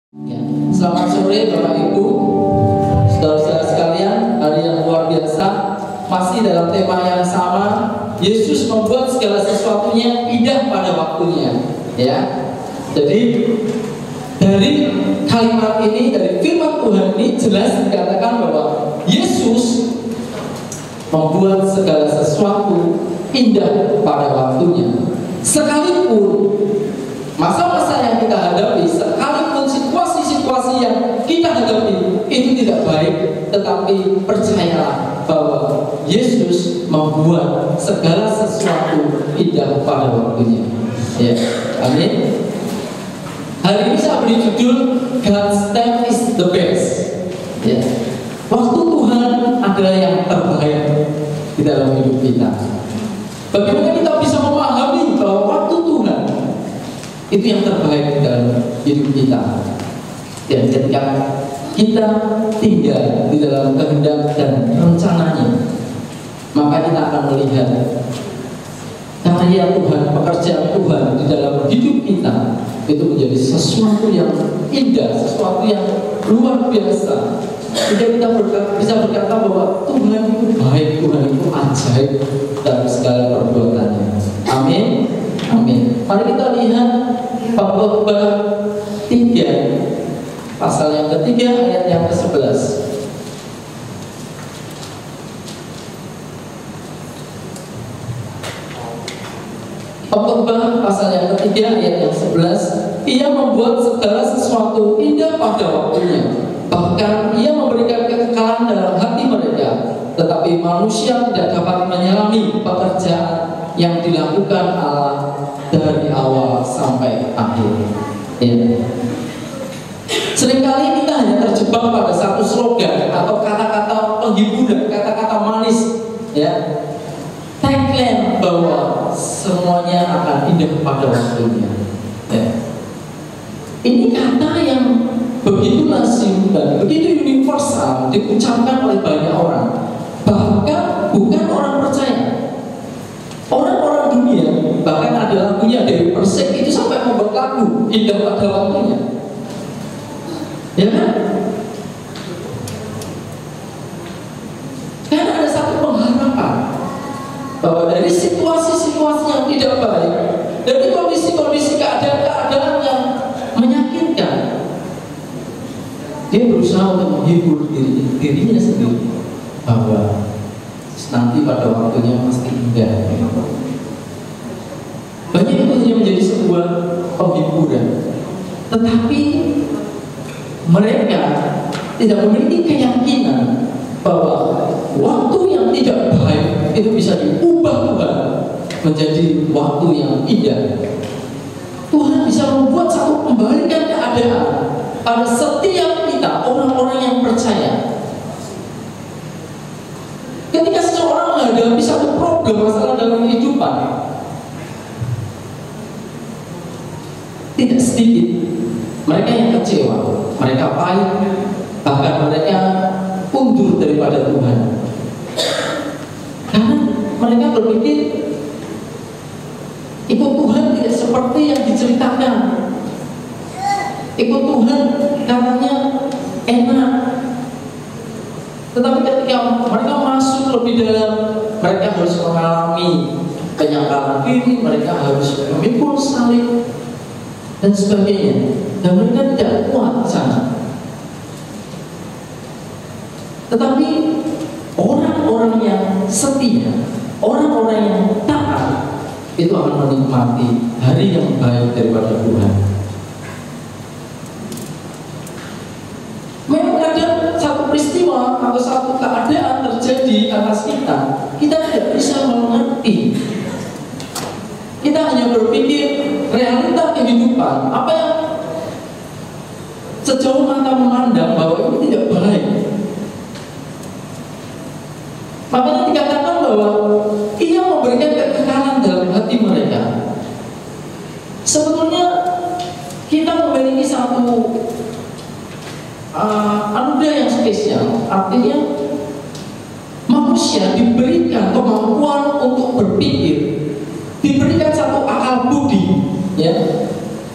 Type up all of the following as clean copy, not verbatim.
Ya. Selamat sore Bapak Ibu, saudara-saudara sekalian. Hari yang luar biasa, masih dalam tema yang sama. Yesus membuat segala sesuatunya indah pada waktunya. Ya, jadi dari kalimat ini, dari firman Tuhan ini jelas dikatakan bahwa Yesus membuat segala sesuatu indah pada waktunya. Sekalipun masa-masa yang kita hadapi, sekalipun situasi-situasi yang kita hadapi itu tidak baik, tetapi percayalah bahwa Yesus membuat segala sesuatu indah pada waktunya. Ya, amin. Hari ini saya beri judul God's time is the best. Ya, waktu Tuhan adalah yang terbaik di dalam hidup kita. Bagaimana kita bisa memahami bahwa waktu Tuhan itu yang terbaik di dalam hidup kita. Dan ketika kita tinggal di dalam kehendak dan rencananya, maka kita akan melihat karya Tuhan, pekerjaan Tuhan di dalam hidup kita itu menjadi sesuatu yang indah, sesuatu yang luar biasa. Jika kita bisa berkata bahwa Tuhan itu baik, Tuhan itu ajaib dalam segala perbuatannya. Amin. Amin. Mari kita lihat Pengkhotbah 3 pasal yang ketiga ayat yang ke-11. Pengkhotbah pasal yang ketiga ayat yang 11. Ia membuat segala sesuatu indah pada waktunya, bahkan ia memberikan kekekalan dalam hati mereka. Tetapi manusia tidak dapat menyelami pekerjaan yang dilakukan Allah dari awal sampai akhir. Ya. Seringkali kita hanya terjebak pada satu slogan atau kata-kata penghiburan, kata-kata manis, ya, tagline bahwa semuanya akan indah pada waktunya. Ya. Ini kata yang begitu lazim dan begitu universal diucapkan oleh banyak orang, bahkan bukan orang percaya. Orang-orang dunia, bahkan ada lagunya Dewi Persik itu sampai membuat lagu indah pada waktunya. Ya kan? Karena ada satu pengharapan bahwa dari situasi-situasi yang tidak baik, dari kondisi-kondisi keadaan-keadaan yang menyakitkan, dia berusaha untuk menghibur dirinya sendiri bahwa nanti pada waktunya pasti indah. Banyak itu hanya menjadi sebuah penghiburan, tetapi mereka tidak memiliki keyakinan bahwa waktu yang tidak baik itu bisa diubah Tuhan menjadi waktu yang indah. Tuhan bisa membuat satu pembalikan keadaan pada setiap kita, orang-orang yang percaya. Ketika seseorang menghadapi satu problem, masalah dalam kehidupan, tidak sedikit mereka yang kecewa, mereka pahit, bahkan mereka undur daripada Tuhan. Karena mereka berpikir ikut Tuhan tidak seperti yang diceritakan. Ikut Tuhan katanya enak. Tetapi ketika mereka masuk lebih dalam, mereka harus mengalami penyangkalan diri, mereka harus memikul salib dan sebagainya, dan mereka tidak kuat di sana. Tetapi orang-orang yang setia, orang-orang yang taat, itu akan menikmati hari yang baik daripada Tuhan. Memang ada satu peristiwa atau satu keadaan terjadi atas kita, kita tidak bisa mengerti. Kita hanya berpikir realita kehidupan, apa yang sejauh mata memandang bahwa ini tidak baik. Makanya dikatakan bahwa ia memberikan kekekalan dalam hati mereka. Sebetulnya kita memiliki satu anugerah yang spesial. Artinya manusia diberikan kemampuan untuk berpikir, diberikan satu akal budi, ya,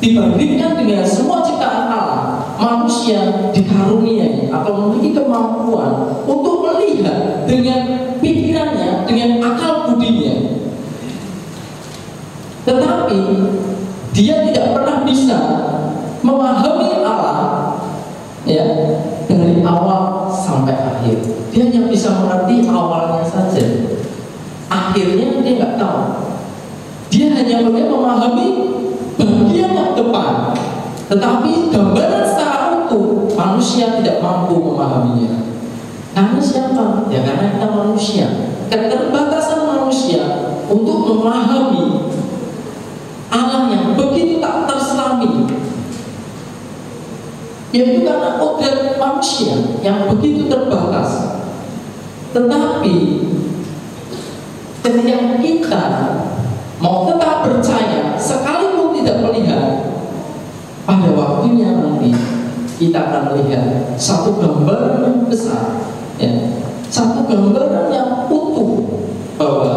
dibandingkan dengan semua ciptaan Allah. manusia dikaruniai atau memiliki kemampuan untuk melihat dengan pikirannya, dengan akal budinya. Tetapi dia tidak pernah bisa memahami Allah ya dari awal sampai akhir. Dia hanya bisa mengerti awalnya saja, akhirnya dia nggak tahu. Dia hanya boleh memahami bagian yang depan, tetapi gambaran secara utuh manusia tidak mampu memahaminya. Karena siapa? Ya karena kita manusia. Keterbatasan manusia untuk memahami Allah yang begitu tak terselami, yaitu karena kodrat manusia yang begitu terbatas. Tetapi ketika kita mau tetap percaya, sekalipun tidak melihat, pada waktunya nanti kita akan melihat satu gambaran yang besar, ya, satu gambaran yang utuh bahwa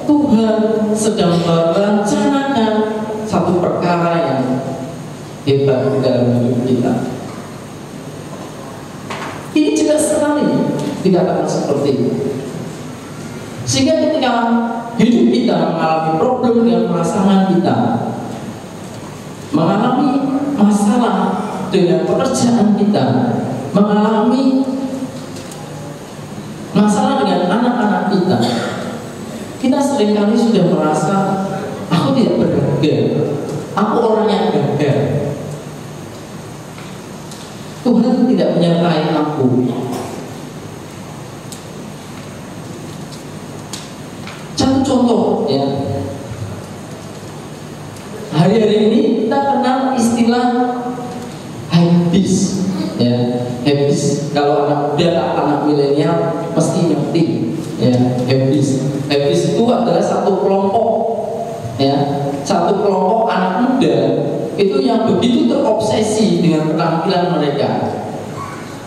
Tuhan sedang merencanakan satu perkara yang hebat di dalam hidup kita. Ini jelas sekali dikatakan seperti itu. Sehingga ketika hidup kita mengalami problem dengan pasangan kita, mengalami masalah dengan pekerjaan kita, mengalami masalah dengan anak-anak kita, kita seringkali sudah merasa aku tidak berharga, aku orang yang gagal, Tuhan tidak menyertai aku. Satu contoh ya, hari-hari ini kita kenal istilah habis ya, habis. Kalau anak muda, anak milenial pasti ngerti ya, habis itu adalah satu kelompok ya, satu kelompok anak muda itu yang begitu terobsesi dengan penampilan mereka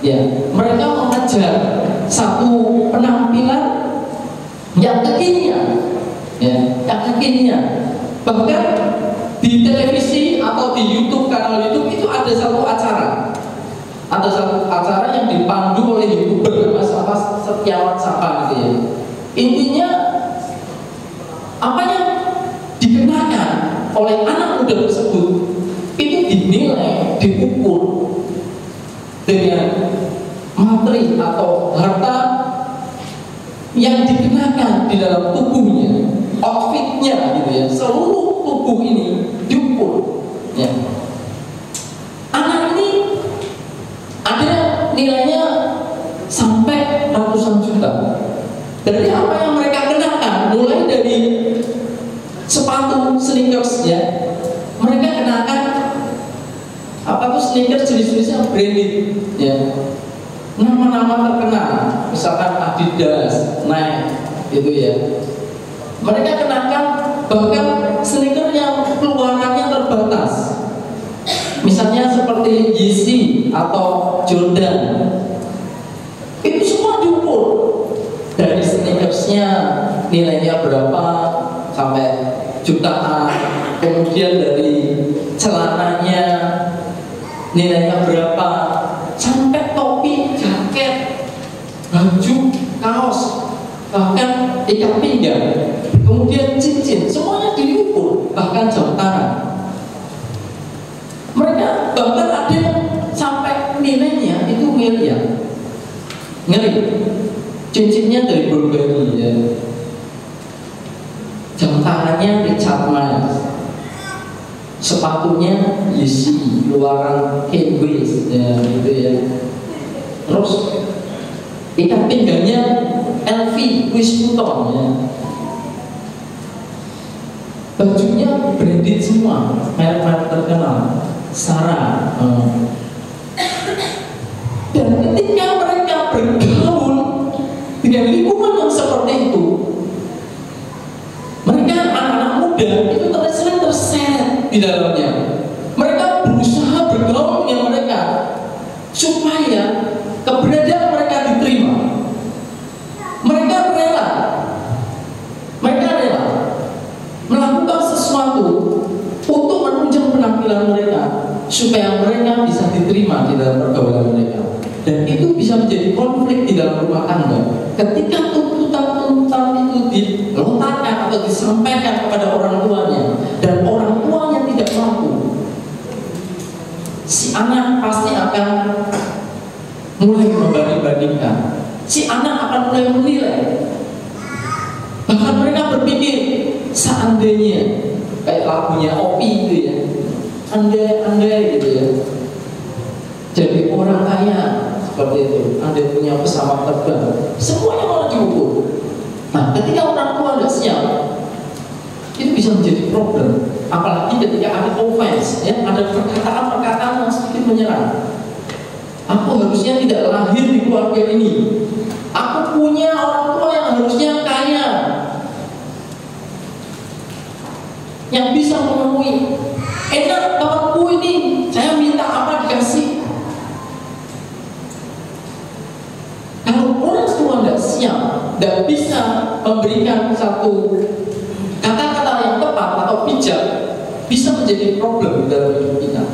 ya. Mereka mengejar satu penampilan yang kekinian ya, yang kekinian. Bahkan di televisi atau di YouTube, kanal YouTube itu ada satu acara yang dipandu oleh YouTuber Mas Setiawan Sapa gitu ya. Intinya apa yang dikenakan oleh anak muda tersebut itu dinilai, diukur dengan materi atau harta yang dikenakan di dalam tubuhnya, outfitnya gitu ya, seluruh tubuh ini diukur ya. Anak ini ada nilainya sampai ratusan juta. Dari apa yang mereka kenakan, mulai dari sepatu sneakers ya, mereka kenakan apa tuh sneakers jenis-jenisnya branded ya, nama-nama terkenal, misalkan Adidas, Nike gitu ya. Mereka kenakan bahkan sneaker yang keluarannya terbatas, misalnya seperti Yeezy atau Jordan. Itu semua diukur dari sneakersnya nilainya berapa sampai jutaan, kemudian dari celananya nilainya berapa, sampai topi, jaket, baju, kaos, bahkan ikat pinggang, kemudian cincin, semuanya diukur, bahkan jam tangan. Mereka bahkan ada yang sampai nilainya itu miliar. Ngeri. Cincinnya dari Burberry ya, jam tangannya Richard Mille, sepatunya Yeezy, luaran Kanye West ya gitu ya. Terus ikat pinggangnya LV, Louis Vuitton ya. Bajunya branded semua, merek-merek terkenal, Zara. Dan ketika mereka bergaul dengan lingkungan yang seperti itu, mereka anak-anak muda itu sering terseret di dalamnya. Mereka berusaha bergaul dengan mereka supaya keberadaan mereka diterima. Mereka rela melakukan sesuatu untuk menunjang penampilan mereka, supaya mereka bisa diterima di dalam pergaulan mereka. Dan itu bisa menjadi konflik di dalam rumah tangga. Ketika tuntutan-tuntutan itu dilontarkan atau disampaikan kepada orang tuanya, dan orang tuanya tidak mampu, si anak pasti akan mulai membanding-bandingkan. Si anak akan mulai menilai. Bahkan mereka berpikir, seandainya, kayak lagunya Opi itu ya, andai-andai gitu ya, jadi orang kaya seperti itu, andai punya pesawat terbang, semuanya malah diukur. Nah, ketika orang tua tidak siap, itu bisa menjadi problem. Apalagi ketika ada offense, ya, ada perkataan-perkataan yang sedikit menyerang. Aku harusnya tidak lahir di keluarga ini. Aku punya orang tua yang harusnya kaya, yang bisa memenuhi. Enak bapakku ini, saya minta apa dikasih. Kalau orang tua tidak siap, tidak bisa memberikan satu kata-kata yang tepat atau bijak, bisa menjadi problem dalam hidup kita.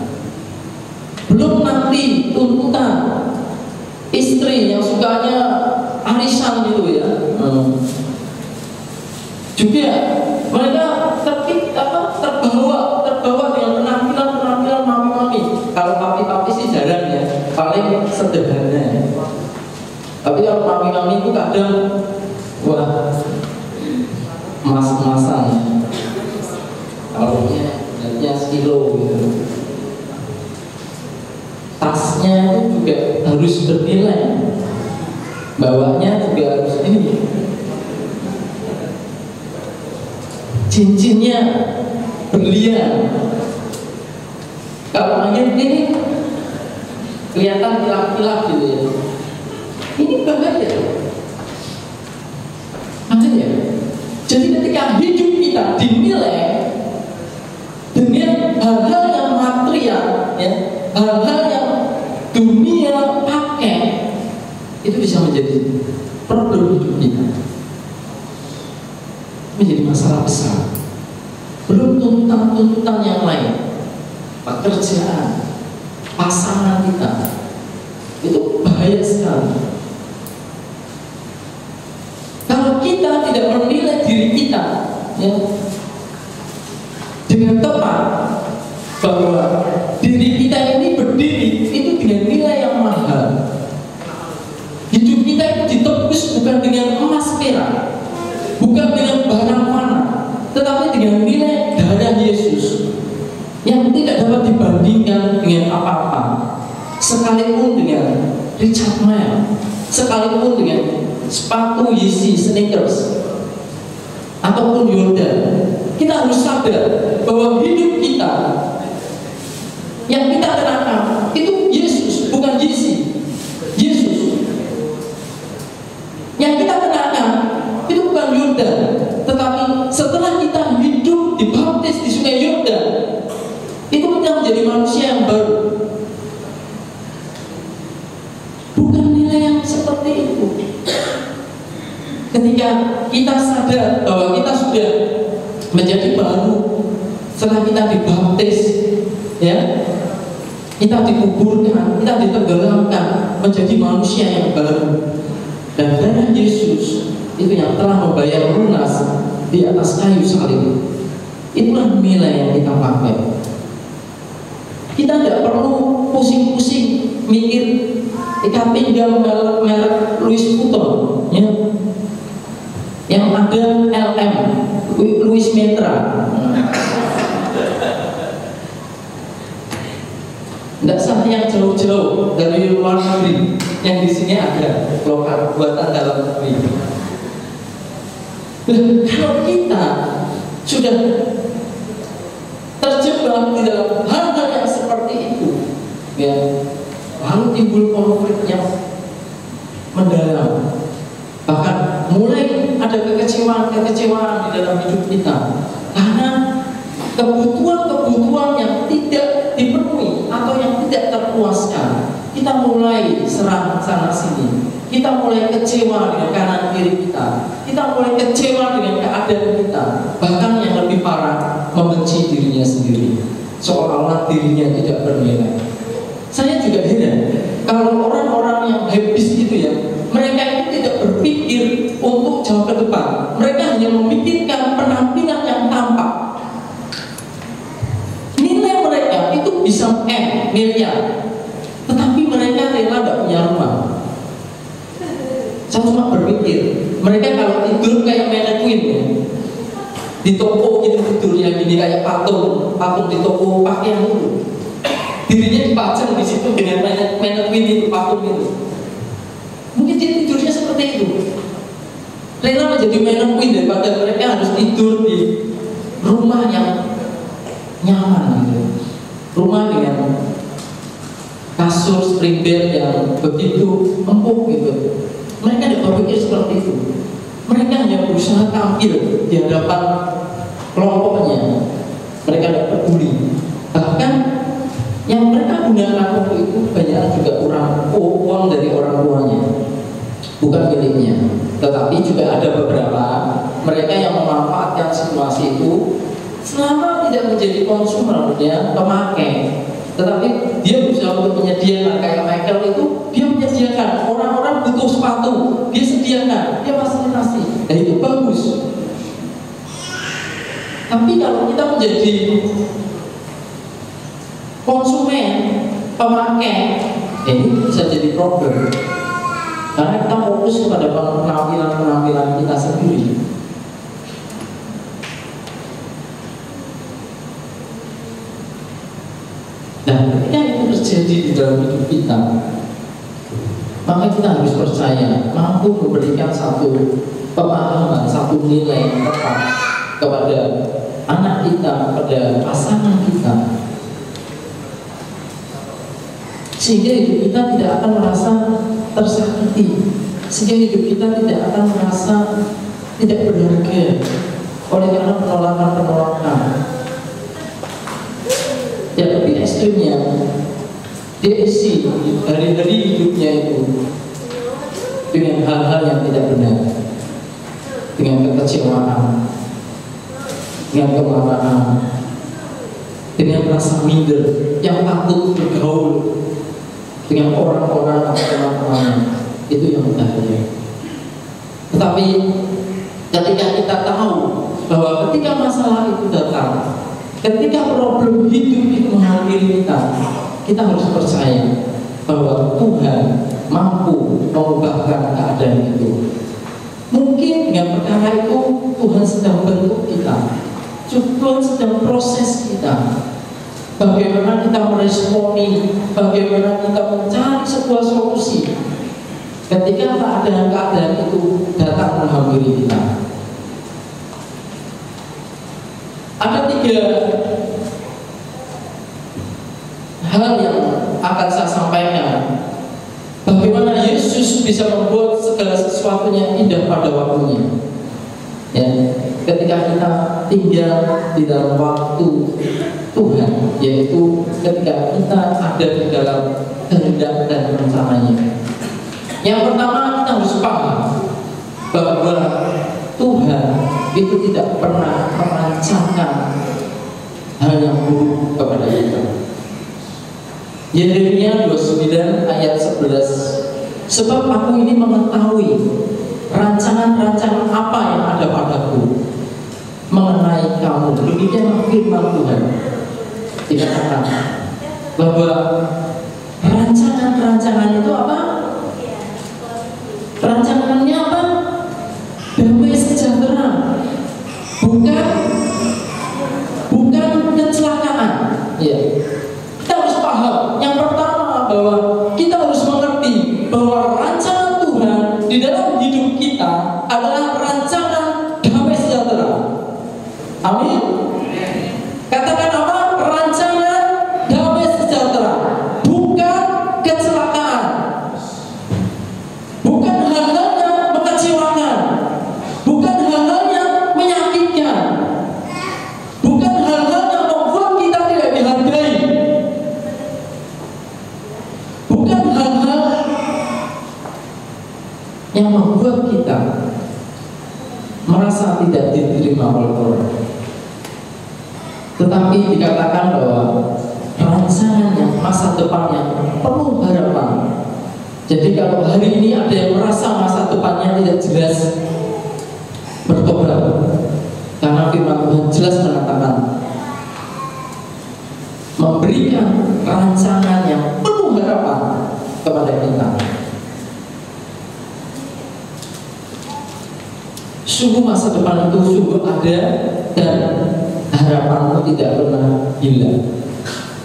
Belum nanti tuntutan istri yang sukanya arisan gitu ya, juga mereka terbawa dengan penampilan mami-mami. Kalau papi-papi sih jarang ya, paling sederhana. Tapi kalau mami-mami itu kadang wah emas-emasan, kalungnya harganya sekilo gitu. Tasnya itu juga harus bernilai, bawahnya juga harus ini, cincinnya berlian. Kalau angin ini kelihatan kilap-kilap gitu ya, ini bahaya. Makanya, jadi ketika hidup kita dinilai dengan hal-hal yang material, ya, hal-hal yang dunia pakai, itu bisa menjadi problem hidup kita, menjadi masalah besar. Belum tuntutan-tuntutan yang lain, pekerjaan, pasangan kita, itu bahaya sekali. Kalau kita tidak menilai diri kita, ya, dengan tepat, bahwa diri kita ini berdiri itu dengan nilai yang mahal. Hidup kita itu ditebus bukan dengan emas perak, bukan dengan barang mana, tetapi dengan nilai darah Yesus yang tidak dapat dibandingkan dengan apa-apa. Sekalipun dengan Richard Mille, sekalipun dengan sepatu Yeezy sneakers ataupun Jordan, kita harus sadar bahwa hidup kita yang kita kenakan itu Yesus, bukan Yeezy. Yesus yang kita kenakan itu bukan Yordan, tetapi setelah kita hidup dibaptis di sungai Yordan, itu kita menjadi manusia yang baru. Bukan nilai yang seperti itu. Ketika kita sadar bahwa kita sudah menjadi baru setelah kita dibaptis, ya, kita dikuburkan, kita ditenggelamkan menjadi manusia yang baru. Dan darah Yesus itu yang telah membayar lunas di atas kayu salib. Itulah nilai yang kita pakai. Kita tidak perlu pusing-pusing mikir ikat pinggang merek Louis Vuitton, ya, yang ada LM, Louis Metra. Tidak usah yang jauh-jauh dari luar negeri, yang di sini ada lokal buatan dalam negeri. Kalau kita sudah terjebak di dalam hal-hal yang seperti itu, ya, lalu timbul konflik yang mendalam, bahkan mulai ada kekecewaan di dalam hidup kita karena kebutuhan yang tidak dipenuhi atau yang tidak terpuaskan. Kita mulai serang sana sini, kita mulai kecewa dengan kanan kiri kita mulai kecewa dengan keadaan kita, bahkan yang lebih parah membenci dirinya sendiri. seolah-olah dirinya tidak bernilai. Saya juga heran kalau orang-orang yang habis itu ya, mereka itu tidak berpikir untuk jauh ke depan. Mereka hanya memikirkan penampilan yang tampak. Nilai mereka itu bisa miliar, tetapi mereka rela tidak punya rumah. Saya cuma berpikir, mereka kalau tidur kayak mannequin ya, di toko itu tidurnya gini kayak patung di toko pakaian itu. Dirinya dipajang di situ dengan mannequin itu, patung itu. Mungkin dia tidurnya seperti itu. Rela menjadi mannequin daripada mereka harus tidur di rumah yang nyaman gitu. Rumah dengan kasur spring bed yang begitu empuk gitu. Mereka tidak berpikir seperti itu. Mereka hanya berusaha tampil di hadapan kelompoknya. Mereka tidak peduli. Bahkan yang mereka gunakan waktu itu banyak juga uang dari orang tuanya, bukan miliknya. Tetapi juga ada beberapa mereka yang memanfaatkan situasi itu selama tidak menjadi konsumernya, pemakai. Tetapi dia berusaha untuk menyediakan, kayak Michael itu, dia menyediakan, orang-orang butuh sepatu, dia sediakan, dia fasilitasi, dan itu bagus. Tapi kalau kita menjadi konsumen, pemakai, ini bisa jadi problem. Karena kita fokus kepada penampilan kita sendiri. Dan ketika itu terjadi di dalam hidup kita, maka kita harus percaya mampu memberikan satu pemahaman, satu nilai yang tepat kepada anak kita, kepada pasangan kita, sehingga hidup kita tidak akan merasa tersakiti, sehingga hidup kita tidak akan merasa tidak berharga oleh karena penolakan. Yang lebih ekstrimnya, dia isi hari-hari hidupnya itu dengan hal-hal yang tidak benar, dengan kekecewaan, dengan kemarahan, dengan rasa minder, yang takut bergaul dengan orang-orang atau teman-temannya. Itu yang bahaya. Tetapi ketika kita tahu bahwa ketika masalah itu datang, ketika problem hidup itu menghampiri kita harus percaya bahwa Tuhan mampu mengubahkan keadaan itu. Mungkin dengan perkara itu Tuhan sedang bentuk kita, Tuhan sedang proses kita. Bagaimana kita meresponi, bagaimana kita mencari sebuah solusi ketika keadaan-keadaan itu datang menghampiri kita. Ada 3 hal yang akan saya sampaikan. Bagaimana Yesus bisa membuat segala sesuatunya indah pada waktunya. Ya, ketika kita tinggal di dalam waktu Tuhan, yaitu ketika kita ada di dalam kehendak dan rencananya. Yang pertama, kita harus paham bahwa Tuhan itu tidak pernah merancangkan hal yang buruk kepada kita. Yeremia 29 ayat 11, sebab aku ini mengetahui rancangan-rancangan apa yang ada padaku mengenai kamu. Demikian firman Tuhan. Dikatakan bahwa rancangan-rancangan itu apa? Rancangannya apa? Damai sejahtera, bukan kecelakaan. Ya. Kita harus paham. Yang pertama bahwa kita harus mengerti bahwa rancangan Tuhan di dalam hidup kita adalah rancangan damai sejahtera. Amin. Katakan apa? Rancangan damai sejahtera, bukan kecelakaan, bukan hal-hal yang mengecewakan, bukan hal-hal yang menyakitkan, bukan hal-hal yang membuat kita tidak dihargai, bukan hal-hal yang membuat kita merasa tidak diterima oleh orang. Tetapi dikatakan bahwa rancangannya, masa depannya penuh harapan. Jadi kalau hari ini ada yang merasa masa depannya tidak jelas, bertobat, karena firman Tuhan jelas mengatakan memberikan rancangan yang penuh harapan kepada kita. Sungguh masa depan itu sungguh ada dan harapanmu tidak pernah hilang.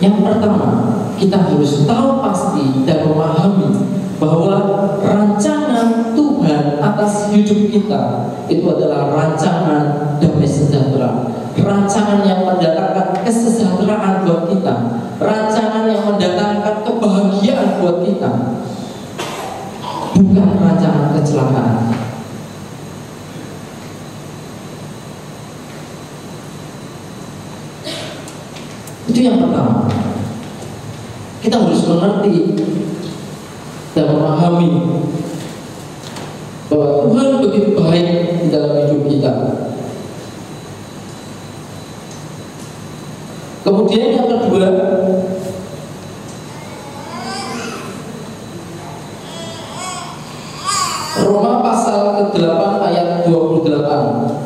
Yang pertama, kita harus tahu pasti dan memahami bahwa rancangan Tuhan atas hidup kita itu adalah rancangan damai sejahtera, rancangan yang mendatangkan kesejahteraan buat kita, rancangan yang mendatangkan kebahagiaan buat kita, bukan rancangan kecelakaan. Itu yang pertama. Kita harus mengerti dan memahami bahwa Tuhan begitu baik di dalam hidup kita. Kemudian yang kedua, Roma pasal ke-8 ayat 28.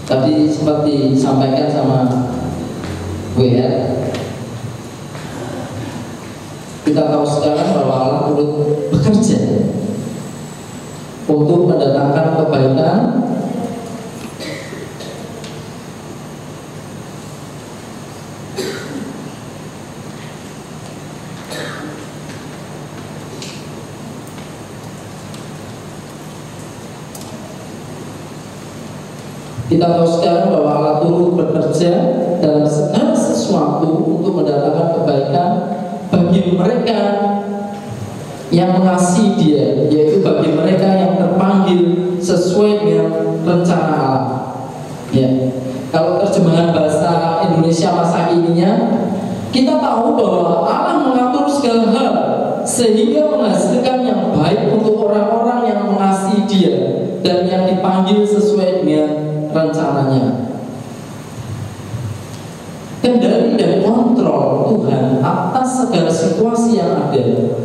Tadi sempat disampaikan sama WR, kita tahu sekarang bahwa Allah turut bekerja untuk mendatangkan kebaikan Kita tahu sekarang bahwa Allah turut bekerja dalam segala sesuatu untuk mendatangkan kebaikan bagi mereka yang mengasihi Dia, yaitu bagi mereka yang terpanggil sesuai dengan rencana Allah. Ya. Kalau terjemahan bahasa Indonesia masa kininya, kita tahu bahwa Allah mengatur segala hal sehingga menghasilkan yang baik untuk orang-orang yang mengasihi Dia dan yang dipanggil sesuai dengan rencananya. Kendali dan kontrol Tuhan atas segala situasi yang ada,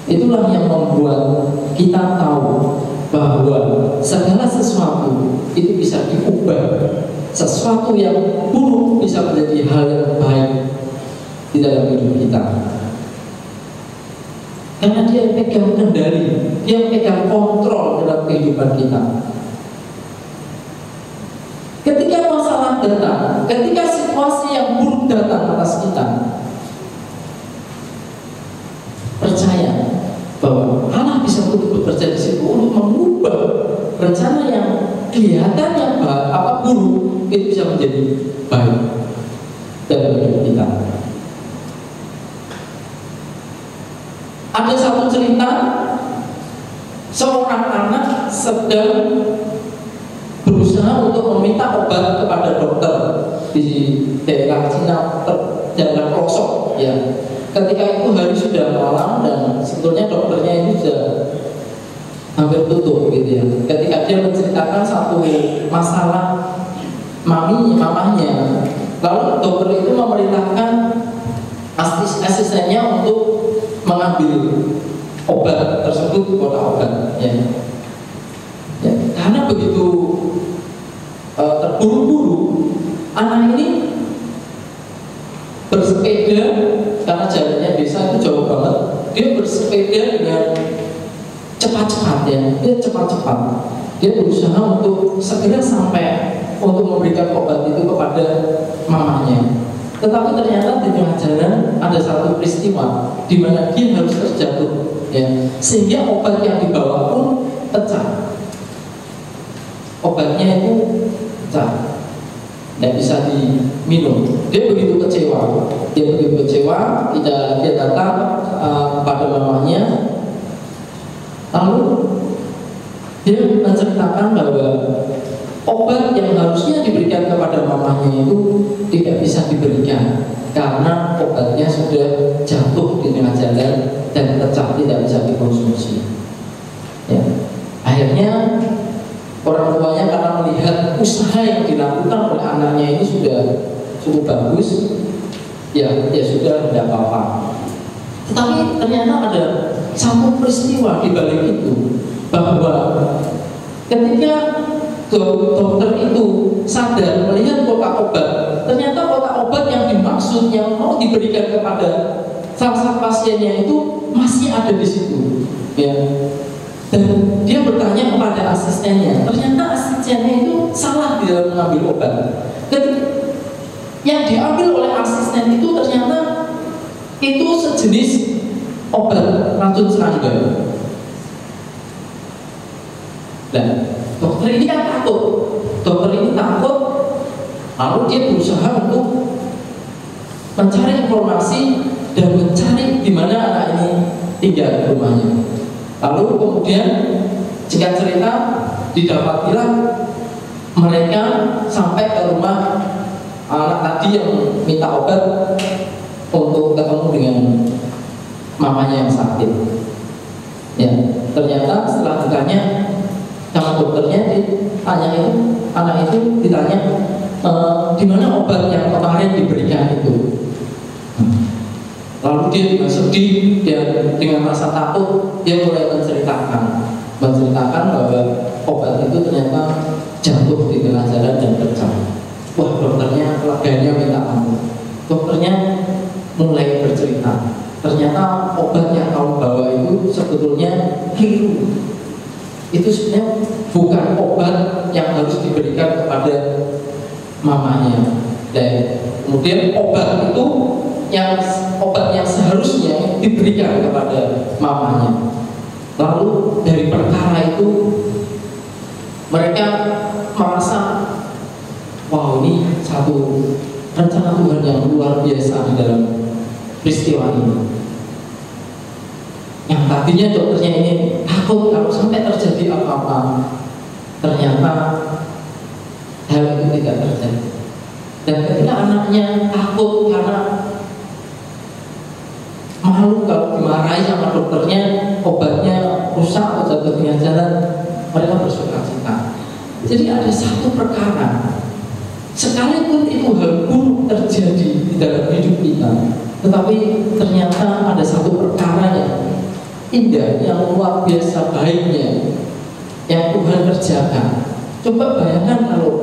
itulah yang membuat kita tahu bahwa segala sesuatu itu bisa diubah. Sesuatu yang buruk bisa menjadi hal yang baik di dalam hidup kita, karena Dia pegang kendali, Dia pegang kontrol dalam kehidupan kita. Ketika masalah datang, ketika situasi yang buruk datang atas kita, percaya bahwa Allah bisa bekerja di situ untuk mengubah rencana yang kelihatannya buruk itu bisa menjadi baik dalam hidup kita. Ada satu cerita, seorang anak sedang berusaha untuk meminta obat kepada dokter di daerah Cina, daerah pelosok ya. Ketika itu hari sudah malam dan sebetulnya dokternya ini sudah hampir tutup gitu ya. Ketika dia menceritakan satu masalah mamahnya, lalu dokter itu memerintahkan asistennya untuk mengambil obat tersebut, kotak obat ya. Karena begitu terburu-buru, anak ini bersepeda, karena jalannya desa itu jauh banget. Dia bersepeda dengan cepat-cepat ya, dia cepat-cepat. Dia berusaha untuk segera sampai untuk memberikan obat itu kepada mamanya. Tetapi ternyata di tengah jalan ada satu peristiwa di mana dia harus terjatuh, ya, sehingga obat yang dibawa pun pecah. Obatnya itu pecah, tidak bisa diminum. Dia begitu kecewa, dia datang pada mamanya, lalu dia menceritakan bahwa obat yang harusnya diberikan kepada mamanya itu tidak bisa diberikan karena obatnya sudah jatuh di tengah jalan dan pecah, tidak bisa dikonsumsi. Ya. Akhirnya orang tuanya karena melihat usaha yang dilakukan oleh anaknya ini sudah cukup bagus, ya sudah, tidak apa-apa. Tetapi ternyata ada satu peristiwa di balik itu, bahwa ketika dokter itu sadar melihat kotak obat, ternyata kotak obat yang dimaksud yang mau diberikan kepada salah satu pasiennya itu masih ada di situ, ya. Dan dia bertanya kepada asistennya, ternyata asistennya itu salah di dalam mengambil obat. Dan yang diambil oleh asisten itu ternyata itu sejenis obat racun serangga. Dan dokter ini kan takut. Dokter ini takut, lalu dia berusaha untuk mencari informasi dan mencari di mana anak ini tinggal di rumahnya. Lalu kemudian jika cerita didapatilah mereka sampai ke rumah anak tadi yang minta obat untuk ketemu dengan mamanya yang sakit. Ya, ternyata setelah ditanya sama dokternya, anak itu ditanya di mana obat yang kemarin diberikan itu. Lalu dia juga sedih, dia dengan rasa takut dia mulai menceritakan bahwa obat itu ternyata jatuh di tengah jalan dan pecah. Wah, dokternya leganya minta ampun. Dokternya mulai bercerita, ternyata obat yang kamu bawa itu sebetulnya keliru. Itu sebenarnya bukan obat yang harus diberikan kepada mamanya. Dan kemudian obat yang seharusnya diberikan kepada mamanya. Lalu dari perkara itu mereka merasa, wow, ini satu rencana Tuhan yang luar biasa di dalam peristiwa ini. Yang tadinya dokternya ini takut kalau sampai terjadi apa-apa, ternyata hal itu tidak terjadi. Dan ketika anaknya takut karena malu kalau dimarahi sama dokternya, obatnya rusak atau jatuh di jalan, mereka bersukacita. Jadi ada satu perkara, sekalipun itu hal buruk terjadi di dalam hidup kita, tetapi ternyata ada satu perkara yang indah, yang luar biasa baiknya yang Tuhan kerjakan. Coba bayangkan kalau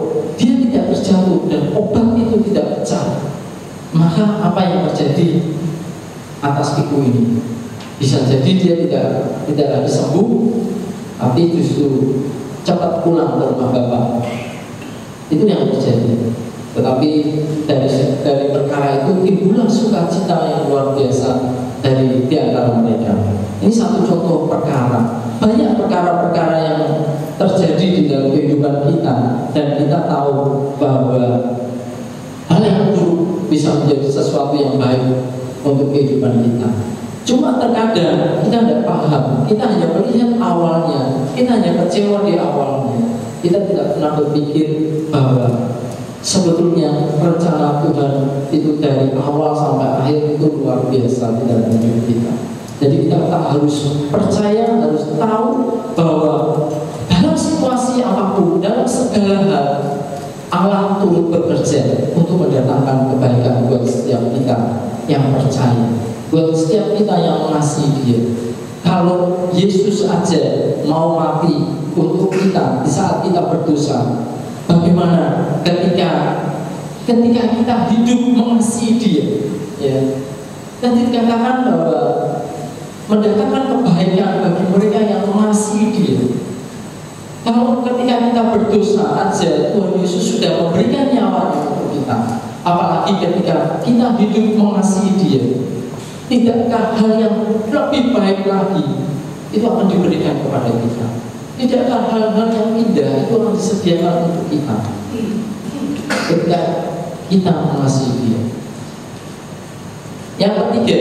dia tidak terjatuh dan obat itu tidak pecah, maka apa yang terjadi atas ibu ini? Bisa jadi dia tidak lagi sembuh, tapi justru cepat pulang ke rumah bapak. Itu yang terjadi. Tetapi dari perkara itu timbullah sukacita yang luar biasa dari di antara mereka. Ini satu contoh perkara. Banyak perkara-perkara yang terjadi di dalam kehidupan kita, dan kita tahu bahwa hal yang buruk bisa menjadi sesuatu yang baik untuk kehidupan kita. Cuma terkadang kita tidak paham, kita hanya melihat awalnya, kita hanya kecewa di awalnya. Kita tidak pernah berpikir bahwa sebetulnya rencana Tuhan itu dari awal sampai akhir itu luar biasa di dalam hidup kita. Jadi kita harus percaya, harus tahu bahwa dalam situasi apapun, dalam segala hal, Allah turut bekerja untuk mendatangkan kebaikan buat setiap kita yang percaya, buat setiap kita yang mengasihi Dia. Kalau Yesus aja mau mati untuk kita di saat kita berdosa, bagaimana ketika kita hidup mengasihi Dia, ya? Dan dikatakan bahwa mendatangkan kebaikan bagi mereka yang mengasihi Dia. Kalau ketika kita berdosa aja Tuhan Yesus sudah memberikan nyawanya untuk kita, apalagi ketika kita hidup mengasihi Dia, tidakkah hal yang lebih baik lagi itu akan diberikan kepada kita? Tidakkah hal-hal yang indah itu akan disediakan untuk kita ketika kita mengasihi Dia? Yang ketiga,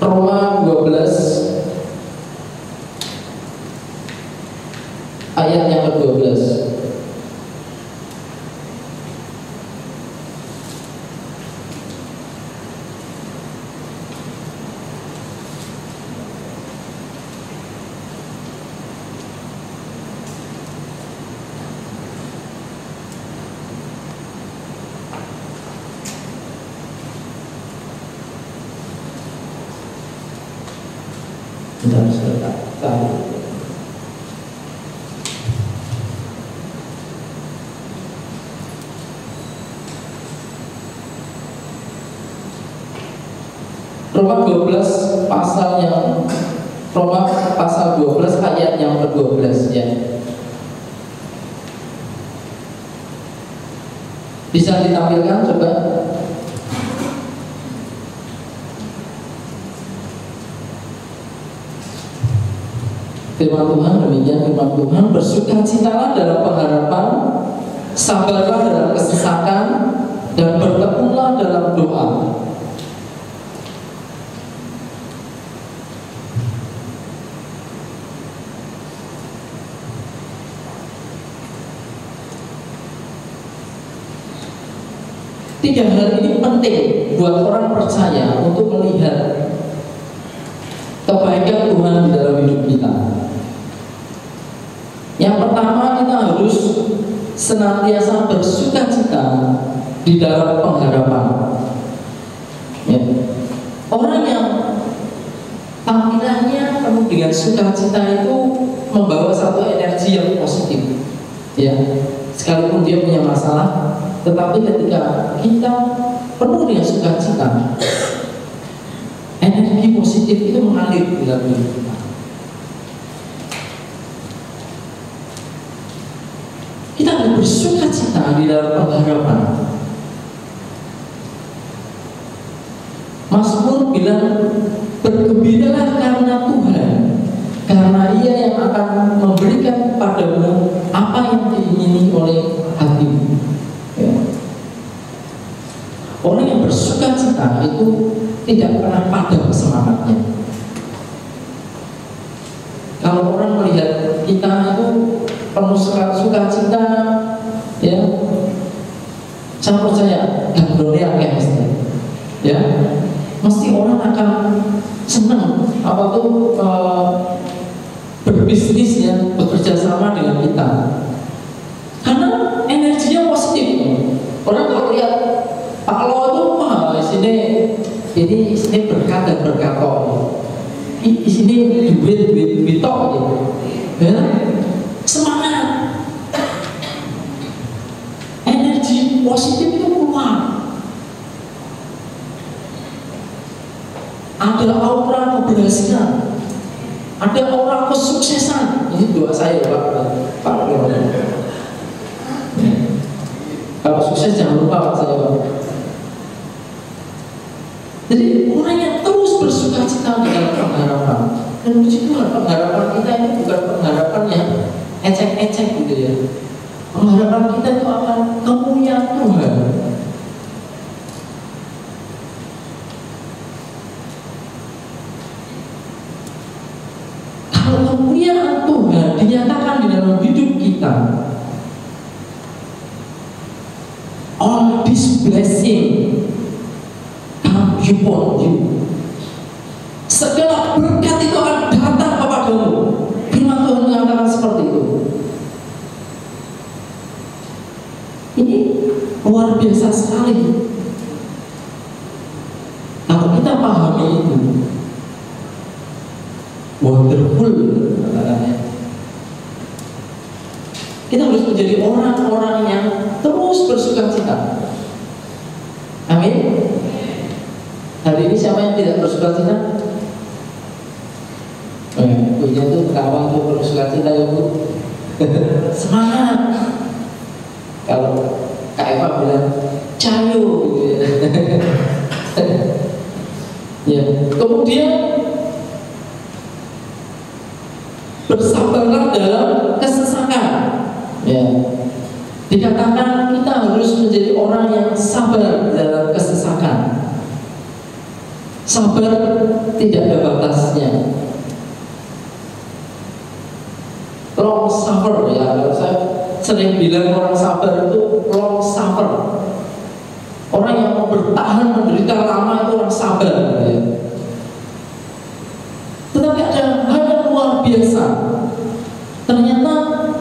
Roma 12 Kita harus tahu. Roma 12 pasal 12 ayat yang ke-12 ya. Bisa ditampilkan coba. Firman Tuhan demikian, firman Tuhan, bersukacitalah dalam pengharapan, sabarlah dalam kesesakan, dan bertekunlah dalam doa. Tiga hal ini penting buat orang percaya untuk melihat kebaikan Tuhan di dalam hidup kita. Yang pertama, kita harus senantiasa bersukacita di dalam pengharapan ya. Orang yang tampilannya penuh dengan sukacita itu membawa satu energi yang positif ya. Sekalipun dia punya masalah, tetapi ketika kita penuh dengan sukacita, energi positif itu mengalir di dalam hidup kita. Kita harus bersukacita di dalam pengharapan. Mazmur bilang, bergembiralah karena Tuhan, karena Ia yang akan memberikan kepadamu apa yang diingini oleh hatimu. Ya. Orang yang bersukacita itu tidak pernah padam semangatnya. Kalau orang melihat kita itu penuh sukacita, ya, saya percaya gandrone akeh mesti, ya, mesti orang akan senang berbisnis ya, bekerja sama dengan kita, karena energinya positif. Orang kalau lihat Pak Lo itu ini sini berkat dan berkat di sini duit tok gitu, ya, semangat, energi positif itu keluar. Ada aura keberhasilan, ada aura kesuksesan. Ini doa saya Pak. Kalau sukses jangan lupa Pak saya Pak. Jadi orang yang terus bersukacita dengan pengharapan, dan puji Tuhan, pengharapan kita ini bukan pengharapan yang ecek-ecek gitu ya. Pengharapan kita itu akan kemuliaan Tuhan. Kalau kemuliaan Tuhan dinyatakan di dalam hidup kita, all this blessing come upon you. Segala berkat itu akan datang kepadamu. Firman Tuhan mengatakan seperti itu. Ini luar biasa sekali. Kalau kita pahami itu, wonderful katanya. Kita harus menjadi orang-orang yang terus bersukacita. Amin. Hari ini siapa yang tidak bersukacita? Punya tuh kawan tuh bersukacita ya Bu. Semangat. Kalau Kak Eva bilang cayo gitu ya. Ya. Kemudian bersabarlah dalam kesesakan. Ya. Dikatakan kita harus menjadi orang yang sabar dalam kesesakan. Sabar tidak ada batasnya. Long suffer ya, saya sering bilang orang sabar itu long suffer. Orang yang mau bertahan menderita lama itu orang sabar ya. Tetapi ada hal yang luar biasa. Ternyata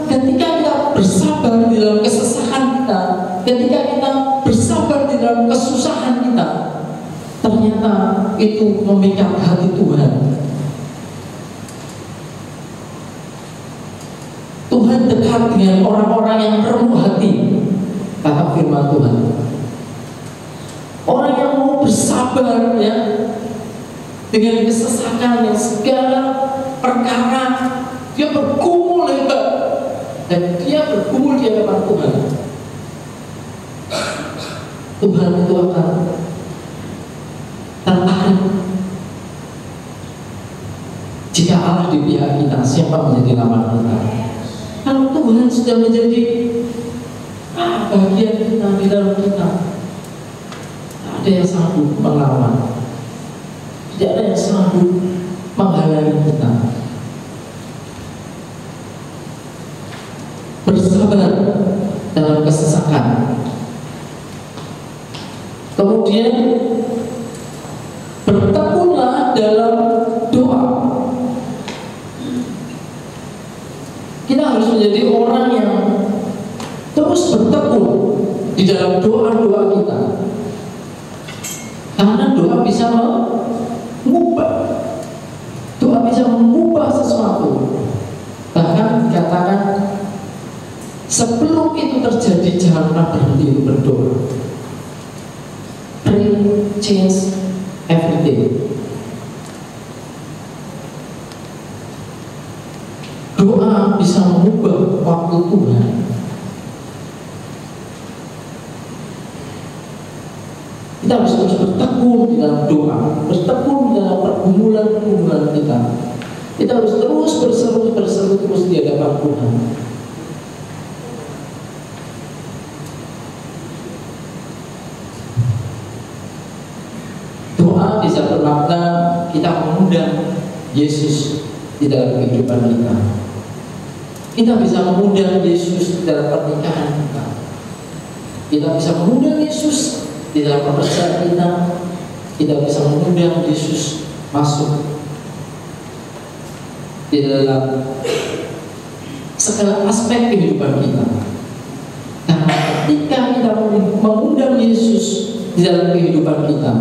ketika kita bersabar di dalam kesesakan kita, ketika kita bersabar di dalam kesusahan kita, ternyata itu memikat hati Tuhan. dekat dengan orang-orang yang remuk hati, kata firman Tuhan. Orang yang mau bersabar ya dengan kesesakan yang segala perkara, dia bergumul hebat dan dia bergumul di hadapan Tuhan. Tuhan itu akan tertarik. Jika Allah di pihak kita, siapa menjadi lawan kita? Kalau Tuhan sudah menjadi bagian kita di dalam kita, tak ada yang sanggup melawan, tidak ada yang sanggup menghalangi kita. Bersabar dalam kesesakan. Kemudian bertekunlah dalam doa. Kita harus menjadi orang yang terus bertekun di dalam doa-doa kita, karena doa bisa mengubah, doa bisa mengubah sesuatu. Bahkan dikatakan sebelum itu terjadi jangan pernah berhenti berdoa. Pray, change everything. Doa bisa mengubah waktu Tuhan. Kita harus terus bertekun di dalam doa, bertekun di dalam pergumulan kita. Kita harus terus berseru terus di hadapan Tuhan. Doa bisa bermakna kita mengundang Yesus di dalam kehidupan kita. Kita bisa mengundang Yesus di dalam pernikahan kita. Kita bisa mengundang Yesus di dalam pekerjaan kita. Kita bisa mengundang Yesus masuk di dalam segala aspek kehidupan kita. Karena ketika kita mengundang Yesus di dalam kehidupan kita,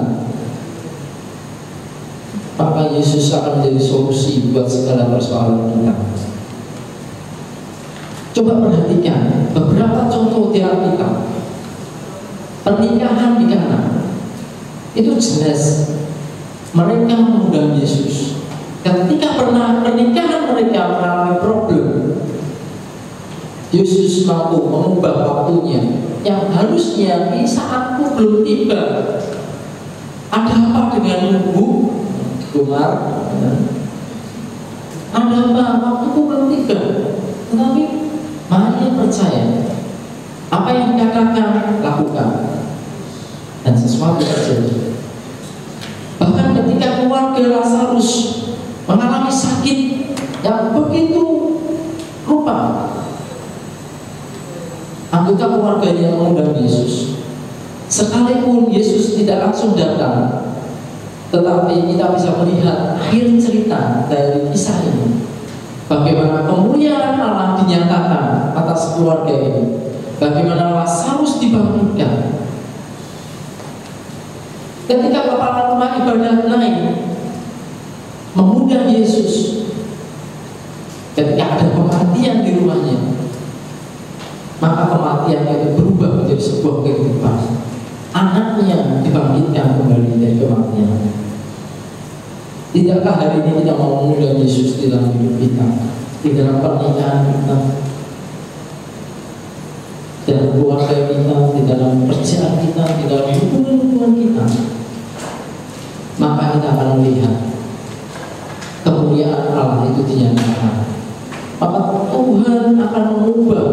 maka Yesus akan menjadi solusi buat segala persoalan kita. Coba perhatikan beberapa contoh di Alkitab. Pernikahan di Kana itu jelas mereka mengundang Yesus. Ketika pernikahan mereka mengalami problem, Yesus mampu mengubah waktunya yang harusnya di saatku belum tiba. Ada apa dengan Bu Kumar? Ada apa? Waktuku belum tiba. Tetapi Maria percaya apa yang dikatakan lakukan, dan sesuatu terjadi. Bahkan ketika keluarga Lazarus mengalami sakit yang begitu rupa, anggota keluarganya mengundang Yesus. Sekalipun Yesus tidak langsung datang, tetapi kita bisa melihat akhir cerita dari kisah ini, bagaimana kemuliaan Allah dinyatakan atas keluarga ini, bagaimana Lazarus dibangkitkan. Ketika kepala rumah ibadah lain mengundang Yesus, ketika ada kematian di rumahnya, maka kematian itu berubah menjadi sebuah kehidupan. Anaknya dibangkitkan kembali dari kematian. Tidakkah hari ini kita mau mengundang Yesus di dalam hidup kita, di dalam pernikahan kita, di dalam keluarga kita, di dalam pekerjaan kita, di dalam hubungan kita? Maka kita akan melihat kemuliaan Allah itu dinyatakan. Maka Tuhan akan mengubah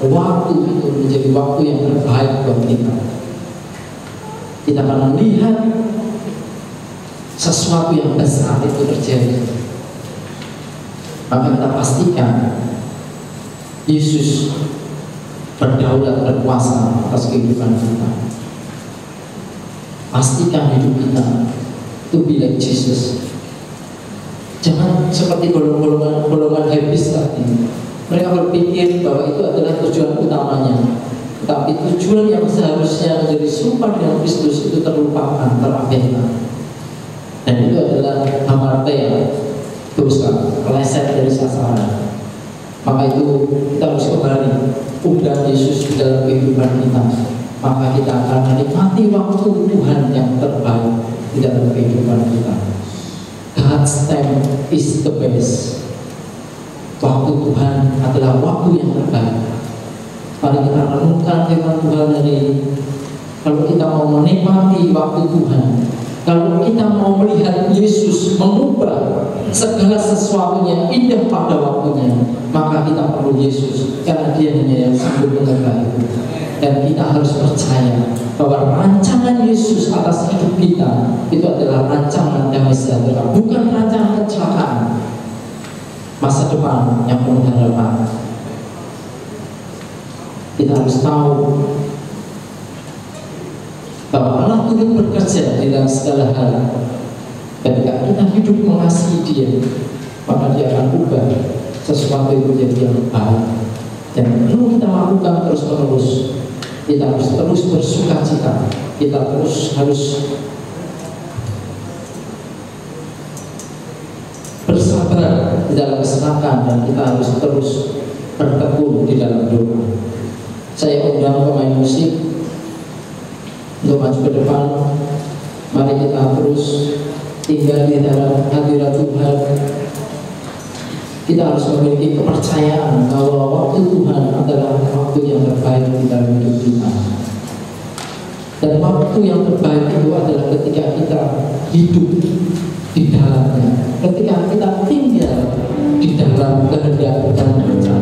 waktu itu menjadi waktu yang terbaik buat kita. Kita akan melihat sesuatu yang besar itu terjadi. Maka kita pastikan Yesus berdaulat berkuasa atas kehidupan kita. Pastikan hidup kita to be like Jesus. Jangan seperti golongan habis tadi. Mereka berpikir bahwa itu adalah tujuan utamanya, tapi tujuan yang seharusnya menjadi serupa dengan Kristus itu terlupakan, terabaikan. Dan itu adalah hamartia, dosa, meleset dari sasaran. Maka itu kita harus kembali undang Yesus di dalam kehidupan kita. Maka kita akan menikmati waktu Tuhan yang terbaik di dalam kehidupan kita. God's time is the best. Waktu Tuhan adalah waktu yang terbaik. Mari kita renungkan firman Tuhan hari ini. Kalau kita mau menikmati waktu Tuhan, kalau kita mau melihat Yesus mengubah segala sesuatunya indah pada waktunya, maka kita perlu Yesus, karena Dia hanya yang sanggup mengubah itu. Dan kita harus percaya bahwa rancangan Yesus atas hidup kita itu adalah rancangan damai sejahtera, bukan rancangan kecelakaan. Masa depan yang penuh harapan. Kita harus tahu bahwa Allah turut bekerja di dalam segala hal. Ketika kita hidup mengasihi Dia, maka Dia akan ubah sesuatu itu menjadi yang baik. Dan perlu kita lakukan terus-menerus. Kita harus terus bersuka cita. Kita terus harus bersabar di dalam kesenangan, dan kita harus terus bertekun di dalam doa. Saya undang pemain musik untuk maju ke depan. Mari kita terus tinggal di dalam hadirat Tuhan. Kita harus memiliki kepercayaan bahwa waktu Tuhan adalah waktu yang terbaik di dalam hidup kita. Dan waktu yang terbaik itu adalah ketika kita hidup di dalamnya, ketika kita tinggal di dalam kehendak dan rencana